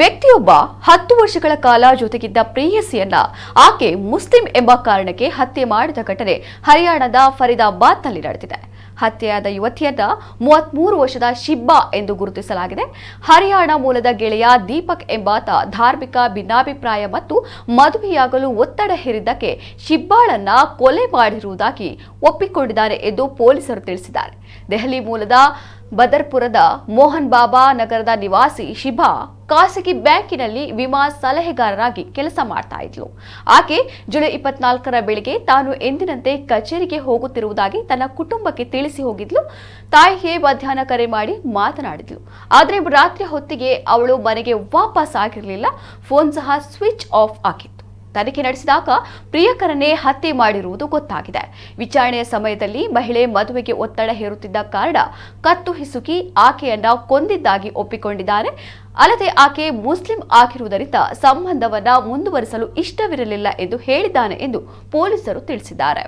ವ್ಯಕ್ತಿಯೊಬ್ಬ 10 ವರ್ಷಗಳ ಕಾಲ ಜೊತೆಗಿದ್ದ ಪ್ರೇಯಸಿಯನ್ನ ಆಕೆ ಮುಸ್ಲಿಂ ಎಂಬ ಕಾರಣಕ್ಕೆ ಹತ್ಯೆ ಮಾಡಿದ ಘಟನೆ ಹರಿಯಾಣದ ಫರೀದಾಬಾದ್ನಲ್ಲಿ ನಡೆದಿದೆ. ಹತ್ಯೆಯಾದ ಯುವತಿಯನ್ನ 33 ವರ್ಷದ ಶಿಬ್ಬಾ ಎಂದು ಗುರುತಿಸಲಾಗಿದೆ. ಹರಿಯಾಣ ಮೂಲದ ಗೆಳೆಯ ದೀಪಕ್ ಎಂಬಾತ ಧಾರ್ಮಿಕ ಭಿನ್ನಾಭಿಪ್ರಾಯ ಮತ್ತು ಮದುವೆಯಾಗಲು ಒತ್ತಡ ಹೇರಿದ್ದಕ್ಕೆ ಶಿಬ್ಬಾಳನ್ನ ಕೊಲೆ ಮಾಡಿರುವುದಾಗಿ ಒಪ್ಪಿಕೊಂಡಿದ್ದಾರೆ ಎಂದು ಪೊಲೀಸರು ತಿಳಿಸಿದ್ದಾರೆ. ದೆಹಲಿ ಮೂಲದ ಬದರ್ಪುರದ ಮೋಹನ್ ಬಾಬಾ ನಗರದ ನಿವಾಸಿ ಶಿಬಾ ಖಾಸಗಿ ಬ್ಯಾಂಕಿನಲ್ಲಿ ವಿಮಾ ಸಲಹೆಗಾರರಾಗಿ ಕೆಲಸ ಮಾಡ್ತಾ ಇದ್ಲು. ಆಕೆ ಜುಲೈ 24ರ ಬೆಳಿಗ್ಗೆ ತಾನು ಎಂದಿನಂತೆ ಕಚೇರಿಗೆ ಹೋಗುತ್ತಿರುವುದಾಗಿ ತನ್ನ ಕುಟುಂಬಕ್ಕೆ ತಿಳಿಸಿ ಹೋಗಿದ್ಲು. ತಾಯಿಗೆ ಮಧ್ಯಾಹ್ನ ಕರೆ ಮಾಡಿ ಮಾತನಾಡಿದ್ಲು. ಆದರೆ ರಾತ್ರಿ ಹೊತ್ತಿಗೆ ಅವಳು ಮನೆಗೆ ವಾಪಸ್ ಆಗಿರಲಿಲ್ಲ. ಫೋನ್ ಸಹ ಸ್ವಿಚ್ ಆಫ್ ಆಗಿತ್ತು. ತನಿಖೆ ನಡೆಸಿದಾಗ ಪ್ರಿಯಕರನ್ನೇ ಹತ್ಯೆ ಮಾಡಿರುವುದು ಗೊತ್ತಾಗಿದೆ. ವಿಚಾರಣೆಯ ಸಮಯದಲ್ಲಿ ಮಹಿಳೆ ಮದುವೆಗೆ ಒತ್ತಡ ಹೇರುತ್ತಿದ್ದ ಕಾರಣ ಕತ್ತು ಹಿಸುಕಿ ಆಕೆಯನ್ನ ಕೊಂದಿದ್ದಾಗಿ ಒಪ್ಪಿಕೊಂಡಿದ್ದಾರೆ. ಅಲ್ಲದೆ ಆಕೆ ಮುಸ್ಲಿಂ ಆಗಿರುವುದರಿಂದ ಸಂಬಂಧವನ್ನ ಮುಂದುವರಿಸಲು ಇಷ್ಟವಿರಲಿಲ್ಲ ಎಂದು ಹೇಳಿದ್ದಾನೆ ಎಂದು ಪೊಲೀಸರು ತಿಳಿಸಿದ್ದಾರೆ.